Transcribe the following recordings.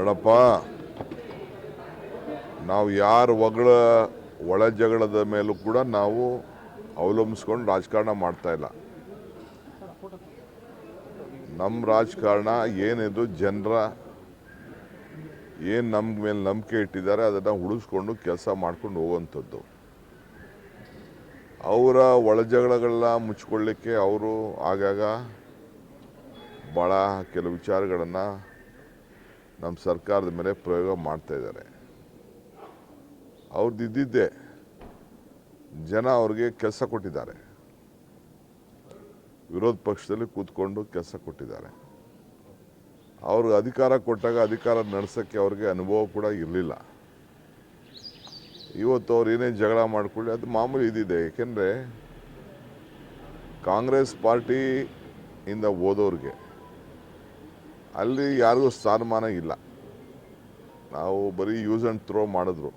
ನೋಡಪ್ಪ, ನಾವು ಯಾರ ಒಳ ಜಗಳದ ಮೇಲೂ ಕೂಡ ನಾವು ಅವಲಂಬಿಸ್ಕೊಂಡು ರಾಜಕಾರಣ ಮಾಡ್ತಾ ಇಲ್ಲ. ನಮ್ಮ ರಾಜಕಾರಣ ಏನಿದು, ಜನರ ಏನು ನಮ್ಮ ಮೇಲೆ ನಂಬಿಕೆ ಇಟ್ಟಿದ್ದಾರೆ ಅದನ್ನು ಉಳಿಸ್ಕೊಂಡು ಕೆಲಸ ಮಾಡ್ಕೊಂಡು ಹೋಗುವಂಥದ್ದು. ಅವರ ಒಳ ಜಗಳಗಳನ್ನ ಮುಚ್ಕೊಳ್ಳಿಕ್ಕೆ ಅವರು ಆಗಾಗ ಭಾಳ ಕೆಲವು ವಿಚಾರಗಳನ್ನು ನಮ್ಮ ಸರ್ಕಾರದ ಮೇಲೆ ಪ್ರಯೋಗ ಮಾಡ್ತಾ ಇದ್ದಾರೆ. ಅವ್ರದ್ದು ಇದ್ದಿದ್ದೇ ಜನ ಅವ್ರಿಗೆ ಕೆಲಸ ಕೊಟ್ಟಿದ್ದಾರೆ, ವಿರೋಧ ಪಕ್ಷದಲ್ಲಿ ಕೂತ್ಕೊಂಡು ಕೆಲಸ ಕೊಟ್ಟಿದ್ದಾರೆ. ಅವ್ರಿಗೆ ಅಧಿಕಾರ ಕೊಟ್ಟಾಗ ಅಧಿಕಾರ ನಡೆಸೋಕ್ಕೆ ಅವ್ರಿಗೆ ಅನುಭವ ಕೂಡ ಇರಲಿಲ್ಲ. ಇವತ್ತು ಅವ್ರು ಏನೇ ಜಗಳ ಮಾಡ್ಕೊಳ್ಳಿ ಅದು ಮಾಮೂಲಿ ಇದ್ದಿದೆ. ಏಕೆಂದರೆ ಕಾಂಗ್ರೆಸ್ ಪಾರ್ಟಿಯಿಂದ ಹೋದವ್ರಿಗೆ ಅಲ್ಲಿ ಯಾರಿಗೂ ಸ್ಥಾನಮಾನ ಇಲ್ಲ. ನಾವು ಬರೀ ಯೂಸ್ ಆ್ಯಂಡ್ ಥ್ರೋ ಮಾಡಿದ್ರು.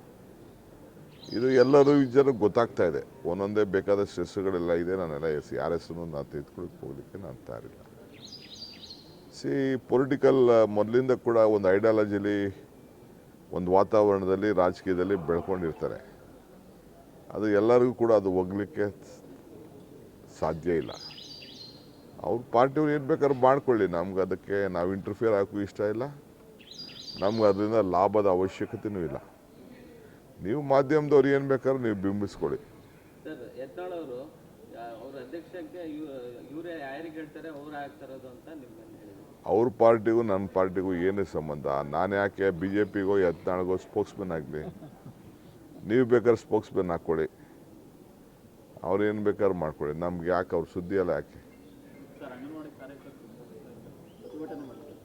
ಇದು ಎಲ್ಲರೂ ಜನಕ್ಕೆ ಗೊತ್ತಾಗ್ತಾ ಇದೆ. ಒಂದೊಂದೇ ಬೇಕಾದಷ್ಟು ಹೆಸರುಗಳೆಲ್ಲ ಇದೆ. ನಾನೆಲ್ಲ ಯಾರ ಹೆಸರು ನಾನು ತೆಗೆದುಕೊಳ್ಳಕ್ಕೆ ಹೋಗ್ಲಿಕ್ಕೆ ನಾನು ತಯಾರಿಲ್ಲ. ಪೊಲಿಟಿಕಲ್ ಮೊದಲಿಂದ ಕೂಡ ಒಂದು ಐಡಿಯಾಲಜಿಲಿ, ಒಂದು ವಾತಾವರಣದಲ್ಲಿ, ರಾಜಕೀಯದಲ್ಲಿ ಬೆಳ್ಕೊಂಡಿರ್ತಾರೆ. ಅದು ಎಲ್ಲರಿಗೂ ಕೂಡ ಅದು ಹೋಗ್ಲಿಕ್ಕೆ ಸಾಧ್ಯ ಇಲ್ಲ. ಅವ್ರ ಪಾರ್ಟಿಯವ್ರು ಏನು ಬೇಕಾದ್ರೂ ಮಾಡ್ಕೊಳ್ಳಿ, ನಮ್ಗೆ ಅದಕ್ಕೆ ನಾವು ಇಂಟರ್ಫಿಯರ್ ಹಾಕೋ ಇಷ್ಟ ಇಲ್ಲ. ನಮ್ಗೆ ಅದರಿಂದ ಲಾಭದ ಅವಶ್ಯಕತೆಯೂ ಇಲ್ಲ. ನೀವು ಮಾಧ್ಯಮದವ್ರು ಏನು ಬೇಕಾದ್ರೂ ನೀವು ಬಿಂಬಿಸ್ಕೊಳ್ಳಿ. ಸರ್, ಯತ್ನಾಳ್ ಅವರು ಅವ್ರ ಅಧ್ಯಕ್ಷಕ್ಕೆ ಇವರೇ ಯಾರಿಗೆ ಹೇಳ್ತಾರೆ ಅವ್ರು ಆಗ್ತಾರದು ಅಂತ ನಿಮ್ಮನ್ನು ಹೇಳಿದ್ರು. ಅವ್ರ ಪಾರ್ಟಿಗೂ ನನ್ನ ಪಾರ್ಟಿಗೂ ಏನೇ ಸಂಬಂಧ? ನಾನು ಯಾಕೆ BJPಗೋ ಯತ್ನಾಳ್ಗೋ ಸ್ಪೋಕ್ಸ್ಮನ್ ಆಗಲಿ? ನೀವು ಬೇಕಾದ್ರೆ ಸ್ಪೋಕ್ಸ್ಮನ್ ಹಾಕ್ಕೊಳ್ಳಿ, ಅವ್ರು ಏನು ಬೇಕಾದ್ರೂ ಮಾಡ್ಕೊಳ್ಳಿ. ನಮ್ಗೆ ಯಾಕೆ ಅವ್ರ ಸುದ್ದಿ ಎಲ್ಲ ಯಾಕೆ?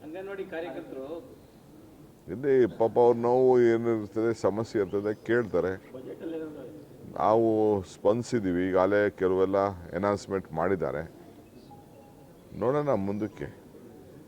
ಅಂಗನವಾಡಿ ಕಾರ್ಯಕರ್ತರು ಇಲ್ಲಿ ಪಾಪ ಅವ್ರ ನೋವು ಏನಿರ್ತದೆ, ಸಮಸ್ಯೆ ಇರ್ತದೆ, ಕೇಳ್ತಾರೆ. ನಾವು ಸ್ಪಂದಿಸಿದ್ದೀವಿ. ಈಗಾಗಲೇ ಕೆಲವೆಲ್ಲ ಎನೌನ್ಸ್ಮೆಂಟ್ ಮಾಡಿದ್ದಾರೆ. ನೋಡೋಣ ಮುಂದಕ್ಕೆ.